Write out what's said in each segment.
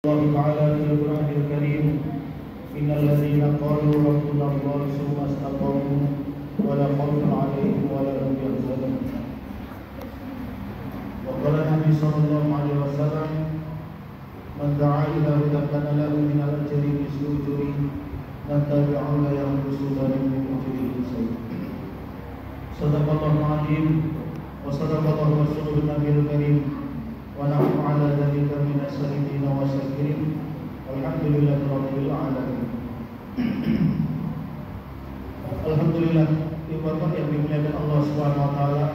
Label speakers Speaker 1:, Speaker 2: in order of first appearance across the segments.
Speaker 1: الله تعالى في القرآن الكريم إن الذين قالوا ربنا الله ثم استقاموا ولا خوف عليهم ولا هم يحزنون. وقال النبي صلى الله عليه وسلم من دعا إلى هدى كان له من الأجر مثل أجر من تبعه لا ينقص ذلك من أجره شيئا. صدق الله العظيم وصدق الله رسوله النبي الكريم ونحن على ذلك من الشاهدين والشاكرين والحمد لله رب العالمين. Alhamdulillah, ibadah yang dimuliakan Allah Subhanahu wa taala,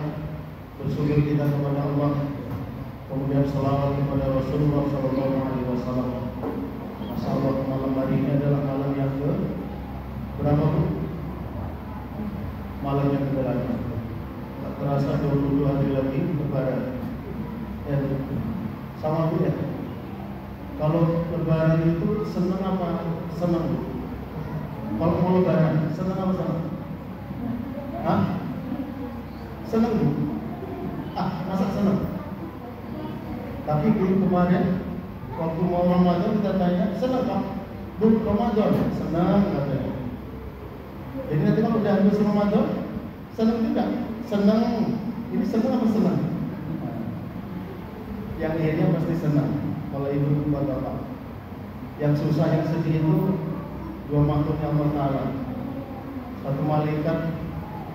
Speaker 1: bersyukur kita kepada Allah, kemudian salawat kepada Rasulullah sallallahu alaihi wasallam. Masyaallah, malam hari ini adalah malam yang ke berapa, Bu? Malam yang ke-8. Tak terasa 22 hari lagi lebaran. Ya, sama Bu ya. Kalau lebaran itu senang apa? Senang Bu. Kalau mau lebaran, senang apa senang? Hah? Senang Bu? Masa senang? Tapi dulu kemarin waktu mau Ramadan kita tanya, senang Pak? Bu, Ramadan? Senang katanya. Jadi nanti kalau udah habis Ramadan, senang juga? Senang. Ini senang apa senang? Yang akhirnya pasti senang kalau ibu buat bapak. Yang susah, yang sedih itu dua makhluknya Allah Ta'ala, satu malaikat,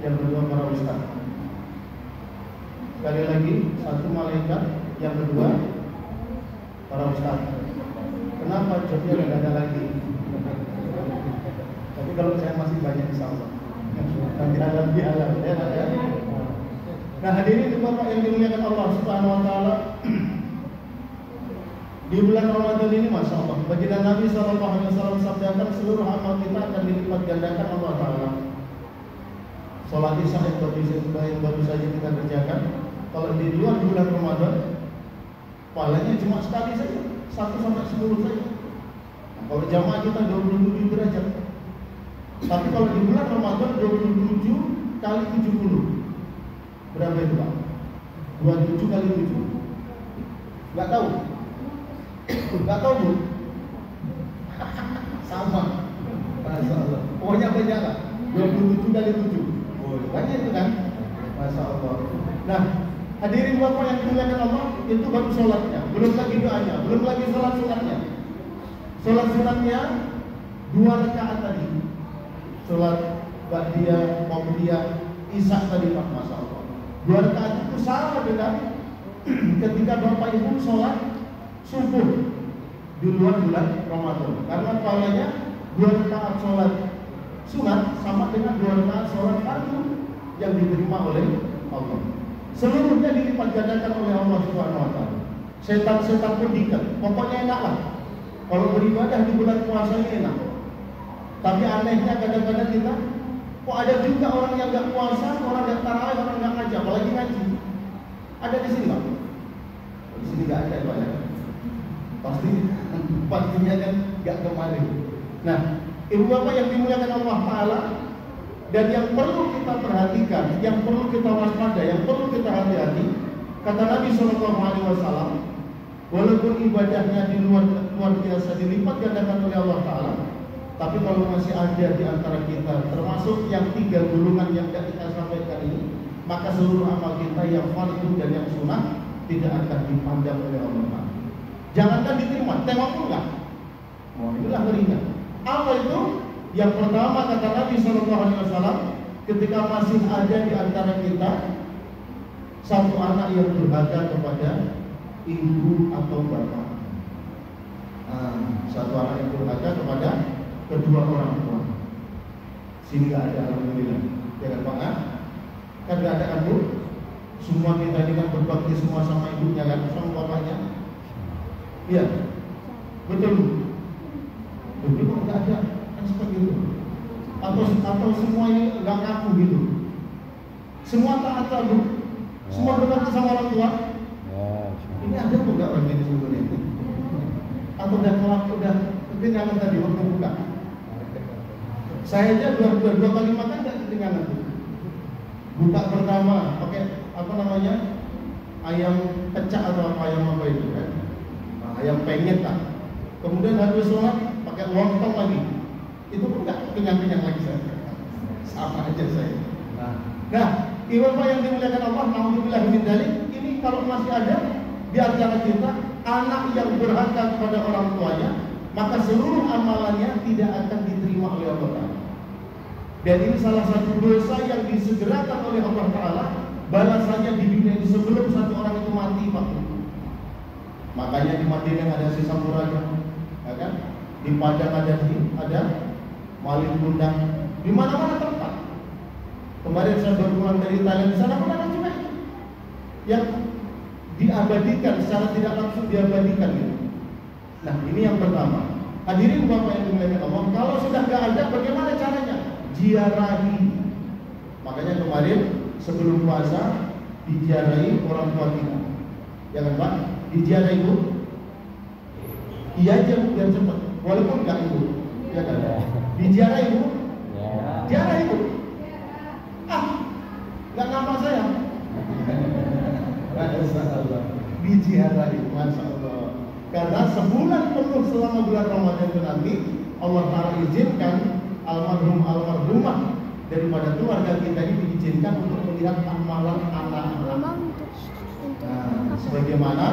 Speaker 1: yang kedua para ustaz. Sekali lagi, satu malaikat, yang kedua para ustaz. Kenapa jobnya tidak ada lagi? Tapi kalau saya masih banyak insya Allah. Nanti ada lebih alam ya. Nah, hadirin itu bapak yang dimuliakan Allah Subhanahu wa taala. Di bulan Ramadan ini, masya Allah, baginda Nabi SAW sabdakan seluruh amal kita akan dilipat gandakan Allah Taala. Sholat isya yang baru saja kita kerjakan, kalau di luar bulan Ramadan, pahalanya cuma sekali saja, 1 sampai 10 saja. Nah, kalau jamaah kita 27 derajat. Tapi kalau di bulan Ramadan 27 kali 70, berapa itu Pak? 27 kali 7. Gak tahu? Gak tahu Bu? Sama. Masya Allah. Pokoknya banyak lah. 27 kali 7. Banyak itu kan? Masya Allah. Nah, hadirin bapak yang dimuliakan Allah, itu baru sholatnya, belum lagi doanya, belum lagi sholat sunatnya. Sholat sunatnya 2 rakaat tadi. Sholat ba'diyah, qabliyah, isya tadi Pak, masya Allah. 2 rakaat itu sama dengan ketika bapak ibu sholat subuh di luar bulan Ramadan. Karena pahalanya 2 rakaat sholat sunat sama dengan 2 rakaat sholat fardu yang diterima oleh Allah. Seluruhnya dilipat gandakan oleh Allah Subhanahu wa taala. Setan-setan pun diikat. Pokoknya enak lah. Kalau beribadah di bulan puasa ini enak. Tapi anehnya kadang-kadang kita, kok ada juga orang yang enggak puasa, orang yang tarawih, orang enggak ngaji, apalagi ngaji. Ada di sini Pak? Di sini enggak ada Pak ya. Pastinya kan gak kemarin. Nah, ibu bapak yang dimuliakan Allah Ta'ala, dan yang perlu kita perhatikan, yang perlu kita waspada, yang perlu kita hati-hati, kata Nabi SAW, walaupun ibadahnya di luar biasa dilipat gandakan oleh Allah Ta'ala, tapi kalau masih ada di antara kita, termasuk yang 3 golongan yang kita sampaikan ini, maka seluruh amal kita yang fardu dan yang sunnah tidak akan dipandang oleh Allah Ta'ala. Jangankan diterima, tengok pun enggak. Oh, inilah ngerinya. Apa itu? Yang pertama kata Nabi SAW, ketika masih ada di antara kita satu anak yang durhaka kepada ibu atau bapak. Satu anak yang durhaka kepada kedua orang tua. Sini enggak ada, alhamdulillah. Jangan Pak, kan enggak ada kan Bu? Semua kita ini kan berbakti semua sama ibunya kan, sama bapaknya. Iya, betul. Tapi kok nggak ada kan seperti itu? Atau semua ini nggak ngaku gitu? Semua taat Bu, semua berbakti sama orang tua. Ini ada tuh nggak orang ini sebetulnya? Atau udah ketinggalan tadi waktu buka? Saya aja dua kali makan nggak ketinggalan tuh. Buka pertama pakai apa namanya, ayam pecah atau ayam apa itu kan? Ayam penyet lah. kemudian habis sholat pakai lontong lagi, itu pun nggak kenyang-kenyang lagi saya. Sama aja saya. Nah, ibu yang dimuliakan Allah, naudzubillah min dzalik, ini kalau masih ada di antara kita anak yang durhaka kepada orang tuanya, maka seluruh amalannya tidak akan diterima oleh Allah Ta'ala. Dan ini salah satu dosa yang disegerakan oleh Allah Ta'ala balasannya di dunia ini sebelum satu orang itu mati, Pak. Makanya di Madinah ada sisa murahnya, ya kan? Di Padang ada Malin Kundang, di mana-mana tempat. Kemarin saya baru pulang dari Thailand, di sana pun ada juga itu yang diabadikan secara tidak langsung diabadikan gitu. Nah, ini yang pertama. Hadirin Bapak yang dimuliakan Allah, kalau sudah nggak ada, bagaimana caranya? Ziarahi. Makanya kemarin sebelum puasa diziarahi orang tua kita, ya kan Pak? Diziarahi Bu. Iya aja Bu, biar cepat. Walaupun nggak Ibu, ya kan? Diziarahi Bu. Ziarahi Bu. Nggak nampak saya. Diziarahi, Masya Allah. Karena sebulan penuh selama bulan Ramadan itu nanti Allah Ta'ala izinkan almarhumah daripada keluarga kita ini diizinkan untuk melihat amalan anak-anak. Nah, sebagaimana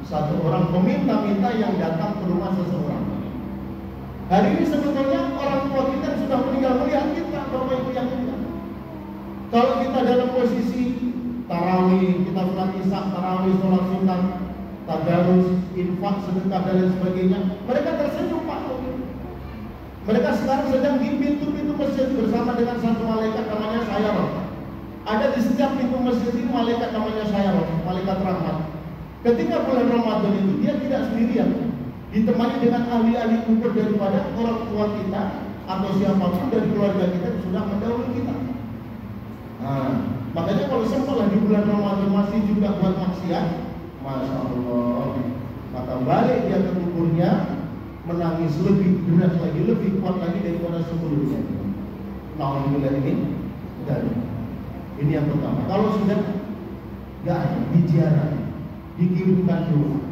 Speaker 1: satu orang peminta-minta yang datang ke rumah seseorang. Hari ini sebetulnya orang tua kita sudah meninggal melihat kita, Bapak Ibu yang mulia. Kalau kita dalam posisi tarawih, kita sholat isya, tarawih, sholat sunnah, tadarus, infak, sedekah dan lain sebagainya, mereka tersenyum Pak. Mereka sekarang sedang di pintu-pintu masjid bersama dengan satu malaikat namanya Syarah. Ada di setiap pintu masjid ini malaikat namanya Syarah, malaikat rahmat. Ketika bulan Ramadan itu dia tidak sendirian, ditemani dengan ahli-ahli kubur daripada orang tua kita atau siapapun dari keluarga kita yang sudah mendahului kita. Nah, makanya kalau sempatlah di bulan Ramadan masih juga buat maksiat, Masya Allah, maka balik dia ke kuburnya menangis lebih berat lagi, lebih kuat lagi daripada sebelumnya. Alhamdulillah ini yang pertama. Kalau sudah nggak ada, diziarahi, dikirimkan doa.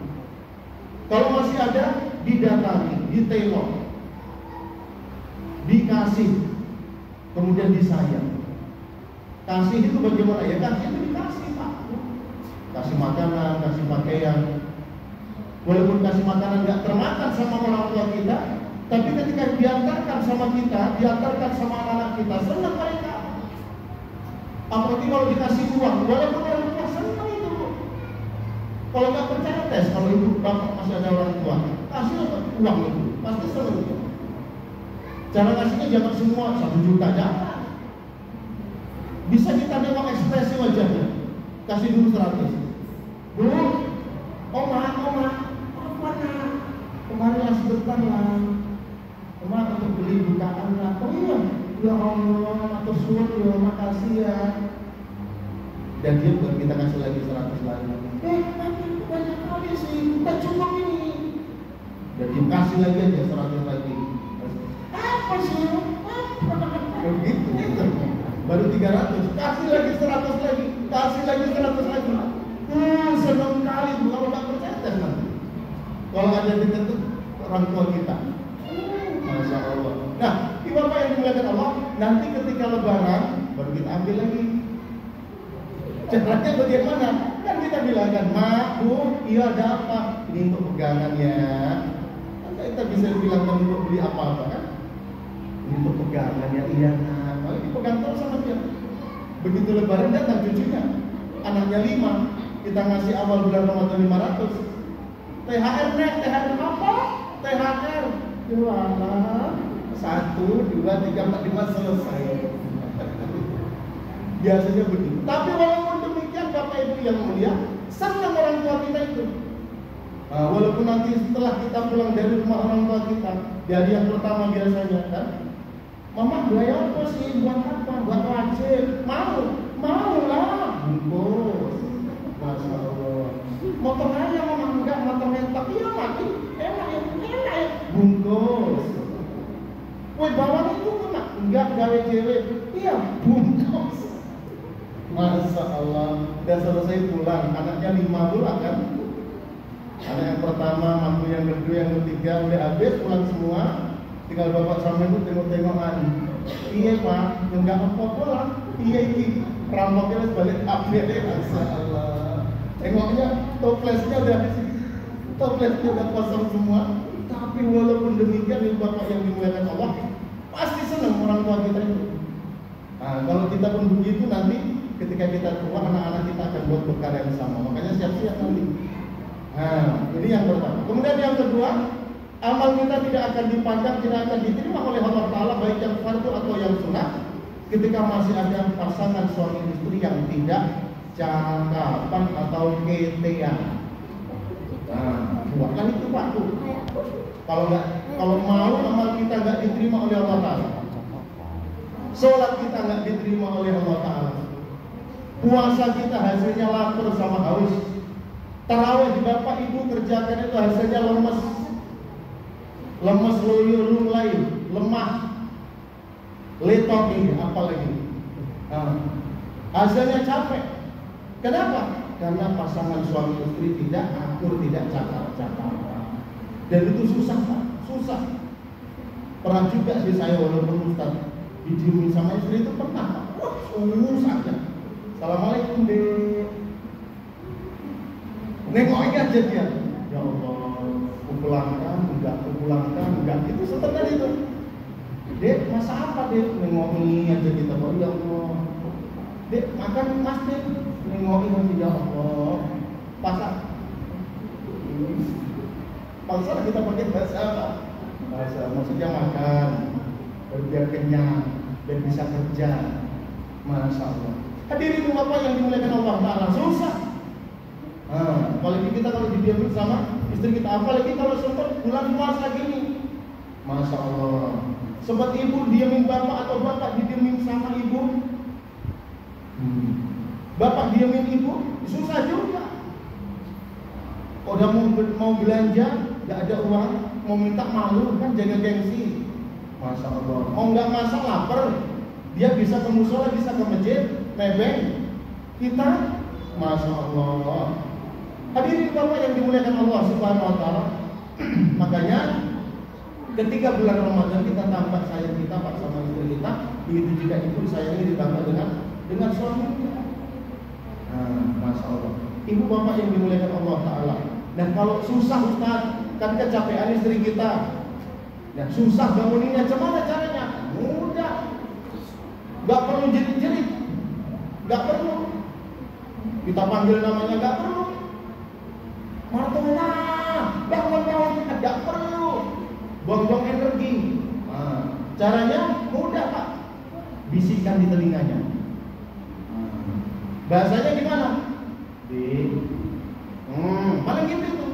Speaker 1: Kalau masih ada, didatangi, ditengok, dikasih, kemudian disayang. Kasih itu bagaimana ya? Kasih itu dikasih Pak. Kasih makanan, kasih pakaian. Walaupun kasih makanan nggak termakan sama orang tua kita, tapi ketika diantarkan sama kita, diantarkan sama anak-anak kita, senang mereka. Apalagi kalau dikasih uang, walaupun orang tua senang itu. Kalau nggak percaya tes, kalau ibu bapak masih ada orang tua, kasih uang itu, pasti senang itu. Cara kasihnya jangan semua 1 juta, jangan. Bisa kita nengok ekspresi wajahnya. Kasih dulu 100. Bu, Oma, kemarin lah sebentar lah. Kemarin untuk beli bukaan lah. Oh iya, ya Allah, matur suwun ya, makasih ya. Dan dia buat kita kasih lagi 100 lagi. Tapi banyak kali sih, kita cukup ini. Dan dia kasih lagi aja 100 lagi. Apa sih? Begitu, gitu. Baru 300, kasih lagi 100 lagi, kasih lagi 100 lagi. Senang kali tuh kalau nggak percaya tes nanti. Kalau ada di dekat orang tua kita, Masya Allah. Nah, ibu bapak yang dimuliakan Allah, nanti ketika Lebaran baru kita ambil lagi. Caranya bagaimana? Kan kita bilangkan, Mak, Bu, iya ada apa? Ini untuk pegangannya. Kan kita bisa bilangkan untuk beli apa-apa kan? Ini untuk pegangannya, iya nak. Malah dipegang terus sama dia. Begitu Lebaran datang cucunya, anaknya 5. Kita ngasih awal bulan Ramadan 500. THR nek, THR apa? THR. Jualan 1, 2, 3, 4, 5 selesai. Biasanya begitu. Tapi walaupun demikian Bapak Ibu yang mulia, senang orang tua kita itu. Nah, walaupun nanti setelah kita pulang dari rumah orang tua kita, jadi yang pertama biasanya kan, Mama bayar apa sih? Buat apa? Buat wajib. Mau lah. Bungkus. Masya Allah. Motor aja Mama, enggak motor mentok. Iya mati. Enak ya. Bungkus. Woi bawang itu Mama, enggak gawe cewek. Iya bungkus. Masya Allah. Dan selesai pulang, anaknya 5 bulan kan. Anak yang pertama, mantu yang kedua, yang ketiga udah habis pulang semua. Tinggal bapak sama ibu tengok-tengokan. Iya pak, enggak apa pulang. Iya ini rampoknya balik update. Masyaallah. Tengoknya toplesnya udah toplesnya udah kosong semua. Tapi walaupun demikian ibu bapak yang dimuliakan Allah, pasti senang orang tua kita itu. Nah, kalau kita pun begitu nanti ketika kita tua anak-anak kita akan buat perkara yang sama. Makanya siap-siap nanti. Nah, ini yang pertama. Kemudian yang kedua, amal kita tidak akan dipandang, tidak akan diterima oleh Allah Ta'ala, baik yang fardu atau yang sunnah, ketika masih ada pasangan suami istri yang tidak cakapan atau ketean. Nah, buatlah itu Pak tuh. Kalau mau amal kita nggak diterima oleh Allah Ta'ala, sholat kita nggak diterima oleh Allah Ta'ala, puasa kita hasilnya lapar sama haus, tarawih di bapak ibu kerjakan itu hasilnya lemes loyo lunglai, lemah, letoki, apalagi. Nah, hasilnya capek. Kenapa? Karena pasangan suami istri tidak akur, tidak cakap-cakap. Dan itu susah Pak, susah. Pernah juga sih saya walaupun Ustaz didiemin sama istri itu pernah. Wah, susah aja. Assalamualaikum dek. Nengokin aja dia. Ya Allah, kupulangkan, enggak itu sebentar itu. Dek, masa apa dek? Nengokin aja kita. Oh ya Allah. Dek, makan mas dek. Nengokin aja ya Allah. Pasar kita pakai bahasa apa? Bahasa maksudnya makan, biar kenyang dan bisa kerja. Masya Allah. Hadirin bapak yang dimuliakan Allah Ta'ala, susah. Apalagi kita kalau didiamin sama istri kita, apalagi kalau sempat bulan puasa gini. Masya Allah. Sempat ibu diamin bapak atau bapak didiamin sama ibu. Bapak diamin ibu, susah juga. Udah mau belanja, nggak ada uang, mau minta malu kan, jaga gengsi. Masya Allah. Oh nggak masak lapar, dia bisa ke musola, bisa ke masjid, nebeng. Kita, Masya Allah. Hadirin bapak yang dimuliakan Allah Subhanahu Wa Taala. Makanya ketika bulan Ramadan kita tambah sayang kita Pak sama istri kita, begitu juga ibu sayangnya ditambah dengan suami kita. Masya Allah. Ibu bapak yang dimuliakan Allah Ta'ala. Dan kalau susah Ustaz, kan kecapean istri kita, dan susah banguninnya, gimana caranya? Mudah. Gak perlu jerit-jerit, gak perlu kita panggil namanya, gak perlu. Martona, bangun, gak perlu buang-buang energi. Caranya mudah Pak, bisikan di telinganya. Bahasanya gimana? Paling gitu tuh.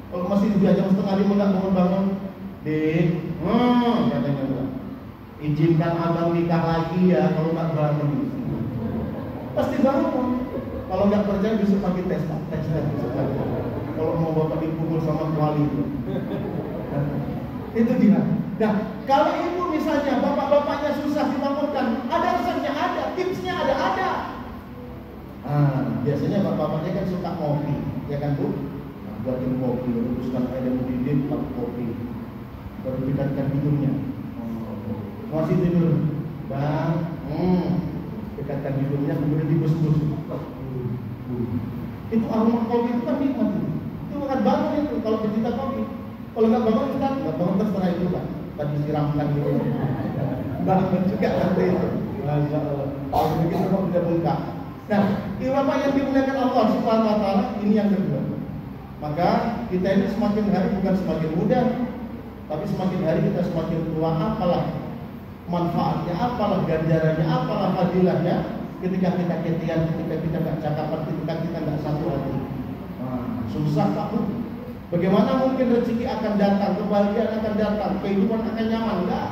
Speaker 1: Kalau masih 2 jam setengah 5 nggak bangun-bangun, katanya enggak. Izinkan abang nikah lagi ya kalau nggak bangun. Pasti bangun. Kalau nggak percaya bisa pakai tes. Kalau mau bapak dipukul sama kuali itu dia. Nah, kalau ibu misalnya bapak-bapaknya susah dibangunkan, ada resepnya, ada tipsnya, ada. Biasanya bapak-bapaknya kan suka kopi, ya kan Bu? Buatin kopi, rebuskan air yang mendidih, pakai kopi, baru dekatkan hidungnya. Masih tidur, bang, dekatkan hidungnya, kemudian dibus-bus. Itu aroma kopi itu kan nikmat. Itu akan bangun itu kalau pecinta kopi. Kalau nggak bangun kita nggak bangun terserah itu kan. Tadi siramkan gitu. Bangun juga nanti itu. Masya Allah. Kalau begitu kok tidak bengkak. Nah, bapak yang dimuliakan Allah Subhanahu Wa Taala, ini yang kedua. Maka kita ini semakin hari bukan semakin muda, tapi semakin hari kita semakin tua. Apalah manfaatnya, apalah ganjarannya, apalah fadilahnya ketika kita ketian, ketika kita nggak cakapan, ketika kita nggak satu hati. Susah Pak. Bagaimana mungkin rezeki akan datang, kebahagiaan akan datang, kehidupan akan nyaman? Enggak.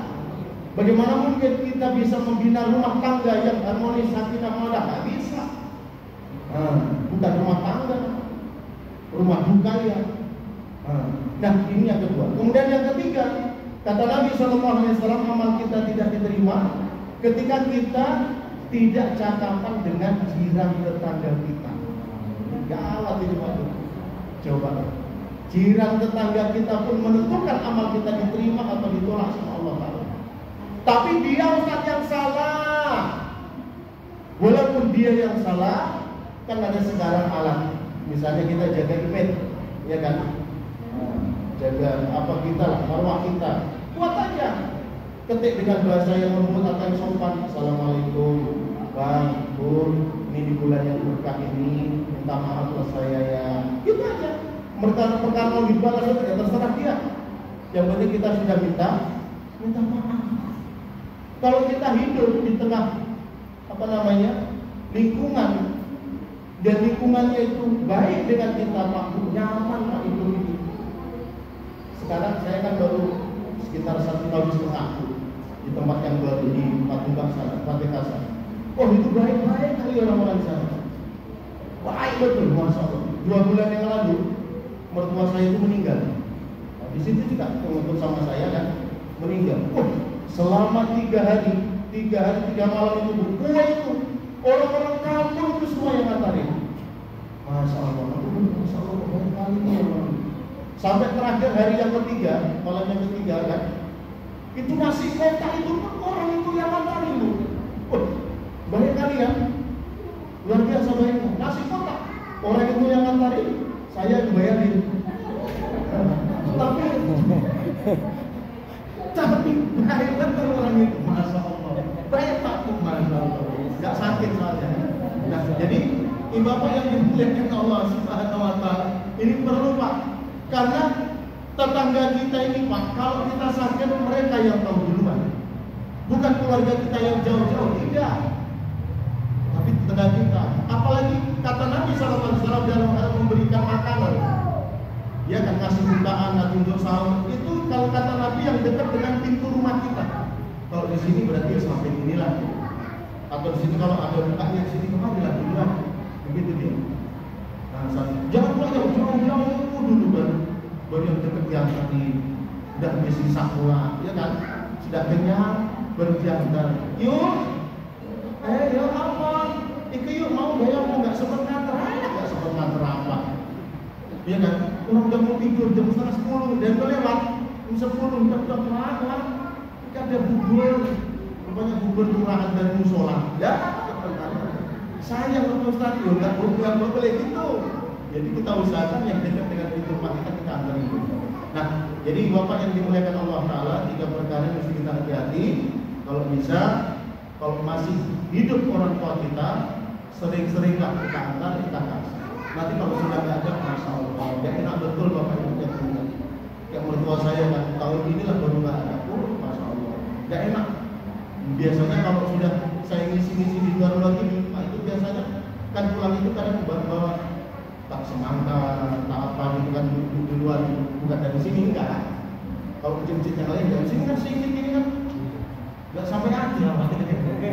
Speaker 1: Bagaimana mungkin kita bisa membina rumah tangga yang harmonis, sakinah mawaddah? Nggak bisa. Bukan rumah tangga, rumah duka ya. Nah, ini yang kedua. Kemudian yang ketiga, kata Nabi SAW, amal kita tidak diterima ketika kita tidak cakapan dengan jiran tetangga kita. Gawat ini Pak. Coba Jiran tetangga kita pun menentukan amal kita diterima atau ditolak sama Allah Ta'ala. Tapi dia Ustaz yang salah. Walaupun dia yang salah, kan ada sekarang alat. Misalnya kita jaga image, ya kan? Jaga apa kita lah, marwah kita. Buat aja. Ketik dengan bahasa yang lembut atau yang sopan. Assalamualaikum, Bang, Bu, ini di bulan yang berkah ini, minta maaf lah saya ya. Gitu aja. Perkara mau dibalas atau tidak terserah dia. Yang penting kita sudah minta maaf. Kalau kita hidup di tengah lingkungan, dan lingkungannya itu baik dengan kita, Pak, nyaman Pak itu. Sekarang saya kan baru sekitar 1,5 tahun di tempat yang baru di Patunggang sana, Patekasa. Oh, itu baik-baik kali orang-orang di sana. Baik betul, Masya Allah. 2 bulan yang lalu mertua saya itu meninggal. Nah, di situ juga untuk sama saya kan meninggal. Oh, selama 3 hari 3 malam itu kue itu orang-orang kampung itu semua yang ngantarin. Masya Allah, Masya Allah, banyak kali nih orang. Sampai terakhir hari yang ketiga, malam yang ketiga kan, itu nasi kotak itu pun orang itu yang ngantarin bu. Oh, banyak kali ya, luar biasa baiknya. Nasi kotak orang itu yang ngantarin, saya dibayarin. Tapi baik betul orang itu, Masya Allah. Baik takut, Masya Allah. Gak sakit soalnya. Nah, jadi Bapak yang dimuliakan Allah Subhanahu wa Ta'ala, ini perlu Pak, karena tetangga kita ini Pak, kalau kita sakit mereka yang tahu duluan, bukan keluarga kita yang jauh-jauh, tidak, tapi tetangga kita. Apalagi kata Nabi SAW dalam hal memberikan makanan, dia akan kasih bukaan nanti untuk sahur. Itu kalau kata Nabi yang dekat dengan pintu rumah kita. Kalau di sini berarti sampai inilah. Atau di sini kalau ada bukanya di sini kemarilah duluan. Begitu dia. Nah, jangan pulang jauh-jauh dulu baru yang dekat yang tadi udah mesti sakula, ya kan? Sudah kenyang baru diantar. Yuk, yuk apa? Yuk mau gaya mau nggak sempat nganter, nggak sempat nganter apa? Ya kan? Orang udah mau tidur jam 9:30 dan lewat jam 10 udah pelan-pelan. Ada bubur, rupanya bubur turahan dari musola. Ya, sayang untuk Ustaz, nggak boleh gitu. Jadi kita usahakan yang dekat dengan pintu rumah kita antar itu. Nah, jadi Bapak yang dimuliakan Allah Ta'ala, 3 perkara yang mesti kita hati-hati. Kalau bisa, kalau masih hidup orang tua kita, sering-seringlah kita antar, kita kasih. Nanti kalau sudah nggak ada, Masya Allah, ya enak betul Bapak Ibu yang punya. Yang mertua saya kan tahun inilah baru nggak ada, Masya Allah, nggak enak. Biasanya kalau sudah saya ngisi-ngisi di luar lagi, nah itu biasanya kan pulang itu kadang bawa tak semangka, tak apa gitu kan di luar, bukan dari sini enggak. Kalau masjid yang lain dari sini kan sini gini kan, nggak sampai aja.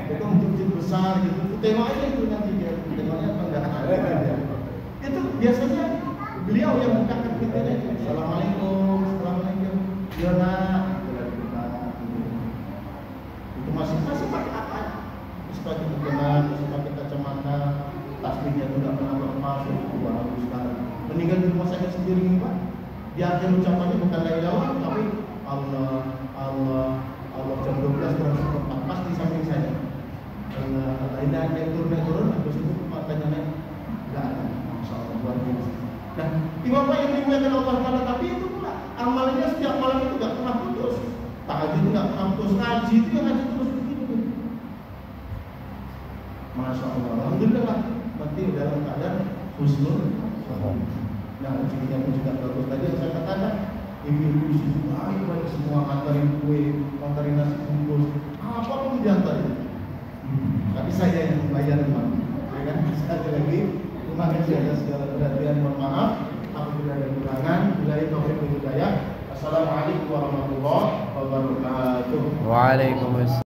Speaker 1: Itu masjid besar gitu, tengok aja itu nanti dia, tengoknya apa enggak ada. Itu biasanya beliau yang bukakan pintunya. Assalamualaikum, assalamualaikum. Ya nak, itu masih pakai apa? Masih pakai bukenan, masih pakai kacamata, tasbihnya itu nggak pernah lepas. Bagus sekali. Meninggal di rumah sakit sendiri Pak. Di akhir ucapannya bukan la ilaha tapi Allah, Allah, Allah. Jam 12 kurang seperempat pas di samping saya. Ini naik turun, habis itu matanya naik. Enggak ada. Luar biasa. Nah, Bapak yang dimuliakan Allah Ta'ala, tapi itu pula amalnya setiap malam itu nggak pernah putus. Tahajud itu nggak pernah putus, ngaji itu yang ngaji terus begitu. Masya Allah, alhamdulillah, nanti dalam keadaan husnul. Nah, rezekinya pun juga bagus. Tadi yang saya katakan, ibu-ibu di situ baik semua antarin kue, antarin nasi bungkus, apa pun diantarin. Tapi saya yang membayar Pak. Ya kan? Sekali lagi. Terima kasih atas segala perhatian, mohon maaf apabila ada kekurangan. Billahi taufiq wal hidayah. Assalamualaikum warahmatullahi wabarakatuh.
Speaker 2: Waalaikumsalam.